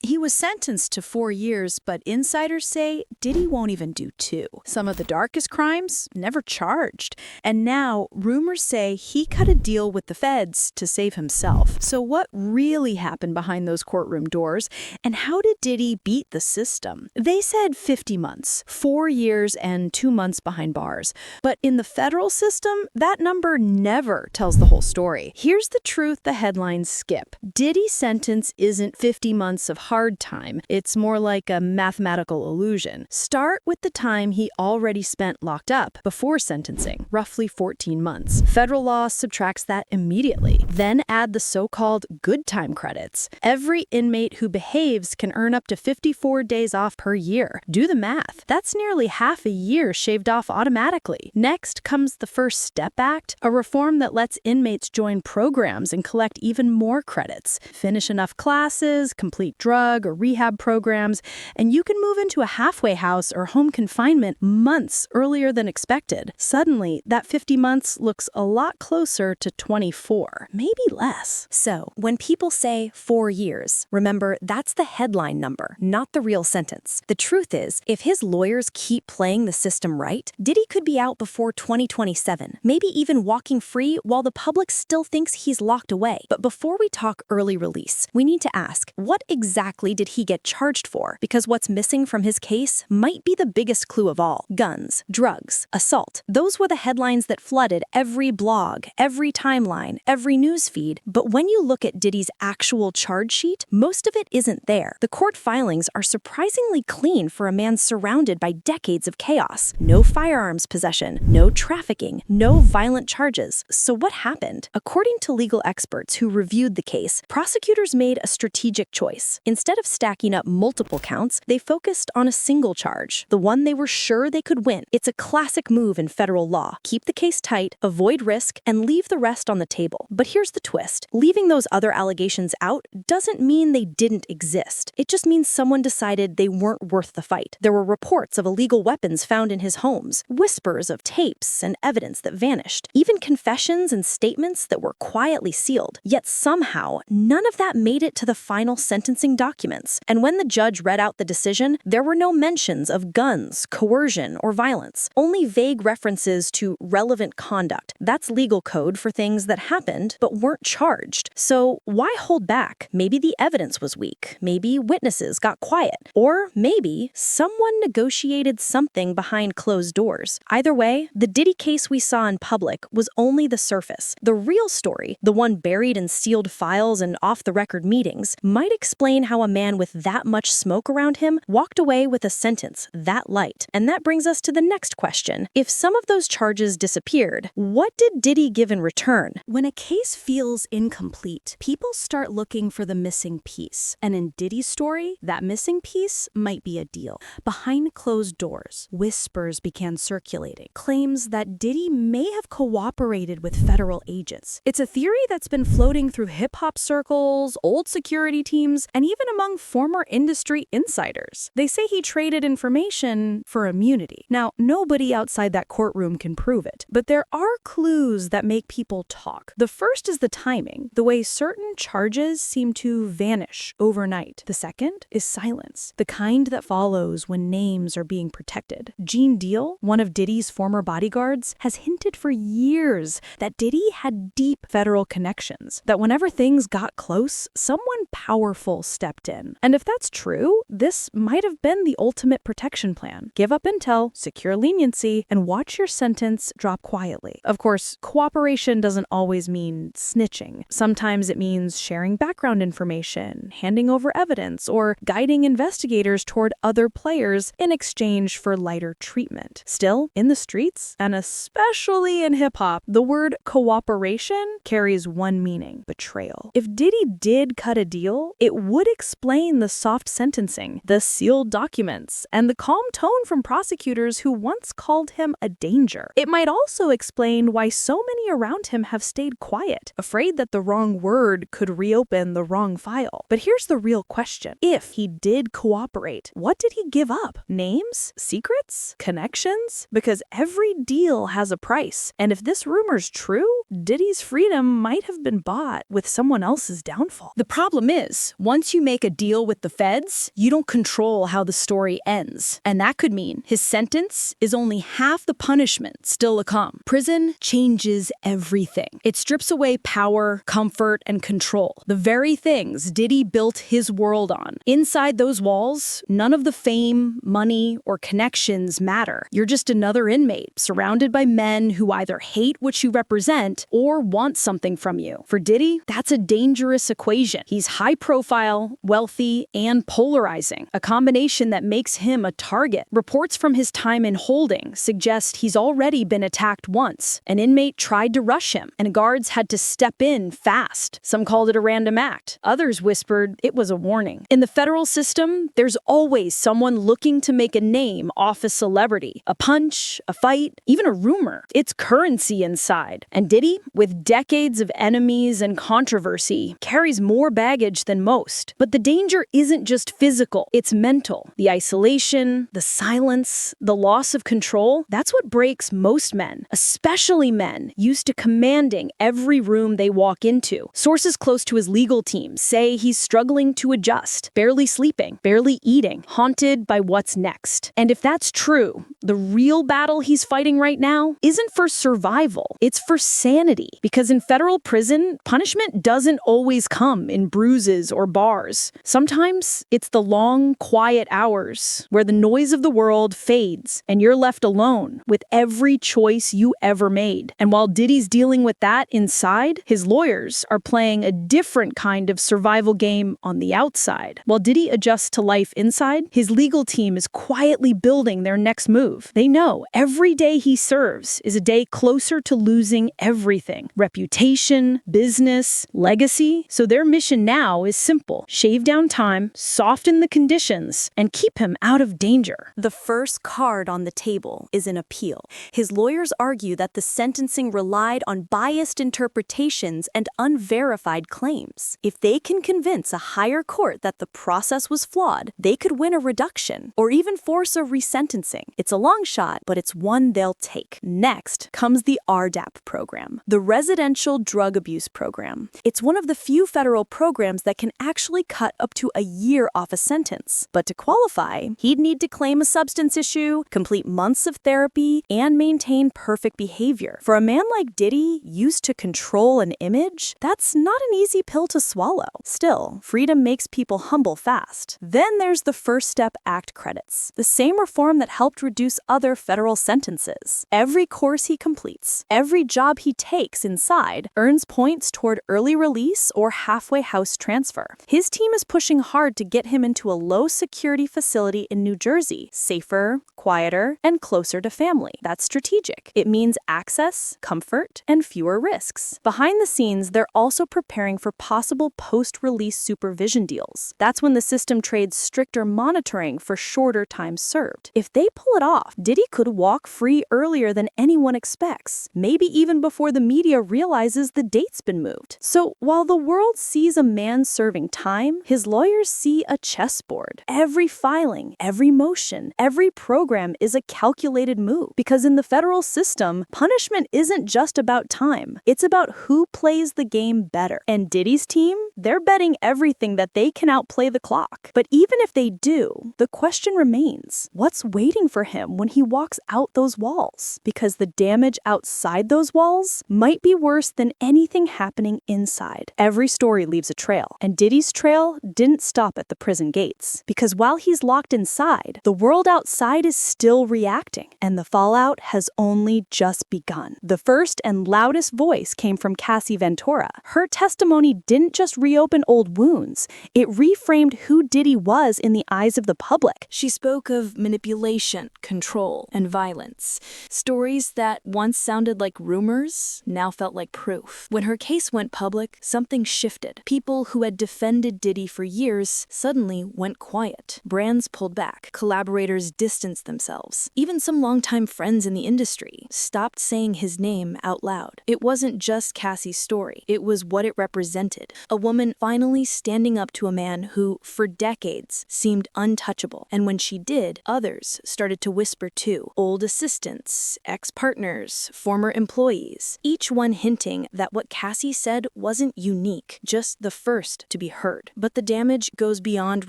He was sentenced to 4 years, but insiders say Diddy won't even do 2. Some of the darkest crimes never charged. And now, rumors say he cut a deal with the feds to save himself. So what really happened behind those courtroom doors, and how did Diddy beat the system? They said 50 months, 4 years and 2 months behind bars. But in the federal system, that number never tells the whole story. Here's the truth the headlines skip. Diddy's sentence isn't 50 months of hard time. It's more like a mathematical illusion. Start with the time he already spent locked up before sentencing, roughly 14 months. Federal law subtracts that immediately. Then add the so-called good time credits. Every inmate who behaves can earn up to 54 days off per year. Do the math. That's nearly half a year shaved off automatically. Next comes the First Step Act, a reform that lets inmates join programs and collect even more credits. Finish enough classes, complete drug or rehab programs, and you can move into a halfway house or home confinement months earlier than expected. Suddenly, that 50 months looks a lot closer to 24, maybe less. So, when people say 4 years, remember that's the headline number, not the real sentence. The truth is, if his lawyers keep playing the system right, Diddy could be out before 2027, maybe even walking free while the public still thinks he's locked away. But before we talk early release, we need to ask, what exactly did he get charged for? Because what's missing from his case might be the biggest clue of all. Guns, drugs, assault. Those were the headlines that flooded every blog, every timeline, every news feed. But when you look at Diddy's actual charge sheet, most of it isn't there. The court filings are surprisingly clean for a man surrounded by decades of chaos. No firearms possession, no trafficking, no violent charges. So what happened? According to legal experts who reviewed the case, prosecutors made a strategic choice. Instead of stacking up multiple counts, they focused on a single charge, the one they were sure they could win. It's a classic move in federal law. Keep the case tight, avoid risk, and leave the rest on the table. But here's the twist. Leaving those other allegations out doesn't mean they didn't exist. It just means someone decided they weren't worth the fight. There were reports of illegal weapons found in his homes, whispers of tapes and evidence that vanished, even confessions and statements that were quietly sealed. Yet somehow, none of that made it to the final sentencing documents. And when the judge read out the decision, there were no mentions of guns, coercion, or violence. Only vague references to relevant conduct. That's legal code for things that happened but weren't charged. So why hold back? Maybe the evidence was weak. Maybe witnesses got quiet. Or maybe someone negotiated something behind closed doors. Either way, the Diddy case we saw in public was only the surface. The real story, the one buried in sealed files and off-the-record meetings, might explain how a man with that much smoke around him walked away with a sentence that light. And that brings us to the next question. If some of those charges disappeared, what did Diddy give in return? When a case feels incomplete, people start looking for the missing piece. And in Diddy's story, that missing piece might be a deal. Behind closed doors, whispers began circulating, claims that Diddy may have cooperated with federal agents. It's a theory that's been floating through hip-hop circles, old security teams, and even among former industry insiders. They say he traded information for immunity. Now, nobody outside that courtroom can prove it, but there are clues that make people talk. The first is the timing, the way certain charges seem to vanish overnight. The second is silence, the kind that follows when names are being protected. Gene Deal, one of Diddy's former bodyguards, has hinted for years that Diddy had deep federal connections, that whenever things got close, someone powerful stepped in. And if that's true, this might have been the ultimate protection plan. Give up intel, secure leniency, and watch your sentence drop quietly. Of course, cooperation doesn't always mean snitching. Sometimes it means sharing background information, handing over evidence, or guiding investigators toward other players in exchange for lighter treatment. Still, in the streets, and especially in hip-hop, the word cooperation carries one meaning: betrayal. If Diddy did cut a deal, it would explain the soft sentencing, the sealed documents, and the calm tone from prosecutors who once called him a danger. It might also explain why so many around him have stayed quiet, afraid that the wrong word could reopen the wrong file. But here's the real question. If he did cooperate, what did he give up? Names? Secrets? Connections? Because every deal has a price. And if this rumor's true, Diddy's freedom might have been bought with someone else's downfall. The problem is, once you make make a deal with the feds, you don't control how the story ends. And that could mean his sentence is only half the punishment still to come. Prison changes everything. It strips away power, comfort, and control. The very things Diddy built his world on. Inside those walls, none of the fame, money, or connections matter. You're just another inmate, surrounded by men who either hate what you represent or want something from you. For Diddy, that's a dangerous equation. He's high profile, wealthy, and polarizing, a combination that makes him a target. Reports from his time in holding suggest he's already been attacked once. An inmate tried to rush him, and guards had to step in fast. Some called it a random act. Others whispered it was a warning. In the federal system, there's always someone looking to make a name off a celebrity. A punch, a fight, even a rumor. It's currency inside. And Diddy, with decades of enemies and controversy, carries more baggage than most. But the danger isn't just physical, it's mental. The isolation, the silence, the loss of control, that's what breaks most men, especially men used to commanding every room they walk into. Sources close to his legal team say he's struggling to adjust, barely sleeping, barely eating, haunted by what's next. And if that's true, the real battle he's fighting right now isn't for survival, it's for sanity. Because in federal prison, punishment doesn't always come in bruises or bars. Sometimes it's the long, quiet hours where the noise of the world fades and you're left alone with every choice you ever made. And while Diddy's dealing with that inside, his lawyers are playing a different kind of survival game on the outside. While Diddy adjusts to life inside, his legal team is quietly building their next move. They know every day he serves is a day closer to losing everything: reputation, business, legacy. So their mission now is simple: shave down time, soften the conditions, and keep him out of danger. The first card on the table is an appeal. His lawyers argue that the sentencing relied on biased interpretations and unverified claims. If they can convince a higher court that the process was flawed, they could win a reduction or even force a resentencing. It's a long shot, but it's one they'll take. Next comes the RDAP program, the Residential Drug Abuse Program. It's one of the few federal programs that can actually cut up to a year off a sentence. But to qualify, he'd need to claim a substance issue, complete months of therapy, and maintain perfect behavior. For a man like Diddy, used to control an image, that's not an easy pill to swallow. Still, freedom makes people humble fast. Then there's the First Step Act credits, the same reform that helped reduce other federal sentences. Every course he completes, every job he takes inside, earns points toward early release or halfway house transfer. His team is pushing hard to get him into a low-security facility in New Jersey, safer, quieter, and closer to family. That's strategic. It means access, comfort, and fewer risks. Behind the scenes, they're also preparing for possible post-release supervision deals. That's when the system trades stricter monitoring for shorter time served. If they pull it off, Diddy could walk free earlier than anyone expects, maybe even before the media realizes the date's been moved. So while the world sees a man serving time, his lawyers see a chessboard. Every filing, every motion, every program is a calculated move. Because in the federal system, punishment isn't just about time. It's about who plays the game better. And Diddy's team, they're betting everything that they can outplay the clock. But even if they do, the question remains, what's waiting for him when he walks out those walls? Because the damage outside those walls might be worse than anything happening inside. Every story leaves a trail, and Diddy's trail didn't stop at the prison gates. Because while he's locked inside, the world outside is still reacting, and the fallout has only just begun. The first and loudest voice came from Cassie Ventura. Her testimony didn't just reopen old wounds, it reframed who Diddy was in the eyes of the public. She spoke of manipulation, control, and violence. Stories that once sounded like rumors now felt like proof. When her case went public, something shifted. People who had defended Diddy for years suddenly went quiet. Brands pulled back. Collaborators distanced themselves. Even some longtime friends in the industry stopped saying his name out loud. It wasn't just Cassie's story. It was what it represented. A woman finally standing up to a man who, for decades, seemed untouchable. And when she did, others started to whisper whisper too. Old assistants, ex-partners, former employees, each one hinting that what Cassie said wasn't unique, just the first to be heard. But the damage goes beyond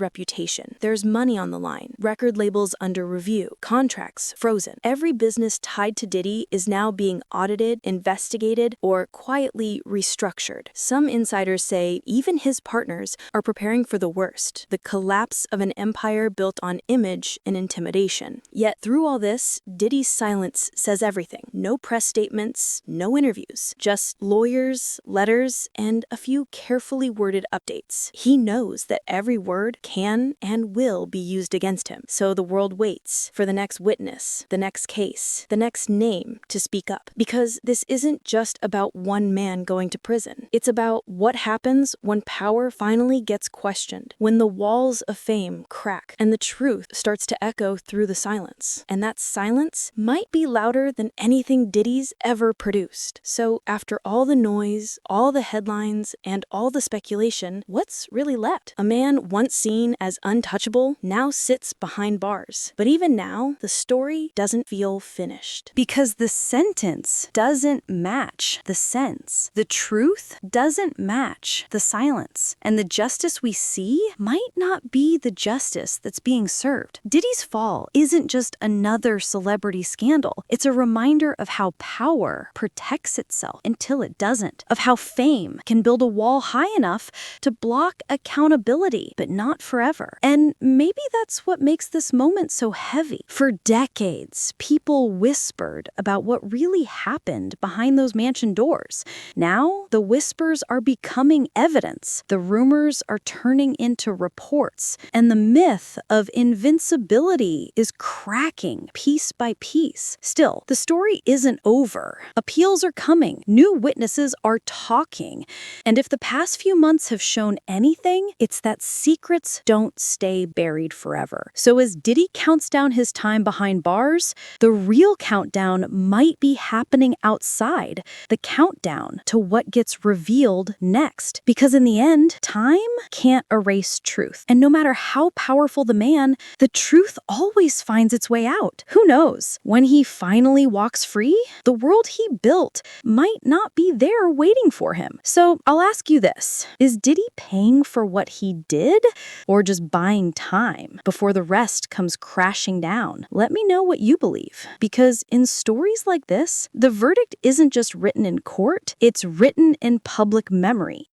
reputation. There's money on the line, record labels under review, contracts frozen. Every business tied to Diddy is now being audited, investigated, or quietly restructured. Some insiders say even his partners are preparing for the worst, the collapse of an empire built on image and intimidation. Yet through all this, Diddy's silence says everything. No press statements, no interviews, just lawyers, letters, and a few carefully worded updates. He knows that every word can and will be used against him. So the world waits for the next witness, the next case, the next name to speak up. Because this isn't just about one man going to prison. It's about what happens when power finally gets questioned, when the walls of fame crack and the truth starts to echo through the silence. And that silence might be louder than anything Diddy's ever produced. So after all the noise, all the headlines, and all the speculation, what's really left? A man once seen as untouchable now sits behind bars. But even now, the story doesn't feel finished. Because the sentence doesn't match the sense. The truth doesn't match the silence. And the justice we see might not be the justice that's being served. Diddy's fall isn't just another celebrity scandal. It's a reminder of how power protects itself until it doesn't. Of how fame can build a wall high enough to block accountability, but not forever. And maybe that's what makes this moment so heavy. For decades, people whispered about what really happened behind those mansion doors. Now, the whispers are becoming evidence. The rumors are turning into reports. And the myth of invincibility is cracking piece by piece. Still, the story isn't over. Appeals are coming. New witnesses are talking. And if the past few months have shown anything, it's that secrets don't stay buried forever. So as Diddy counts down his time behind bars, the real countdown might be happening outside. The countdown to what gets revealed next. Because in the end, time can't erase truth. And no matter how powerful the man, the truth always finds its way out. Who knows? When he finally walks free, the world he built might not be there waiting for him. So I'll ask you this. Is Diddy paying for what he did, or just buying time before the rest comes crashing down? Let me know what you believe. Because in stories like this, the verdict isn't just written in court, it's written in public memory.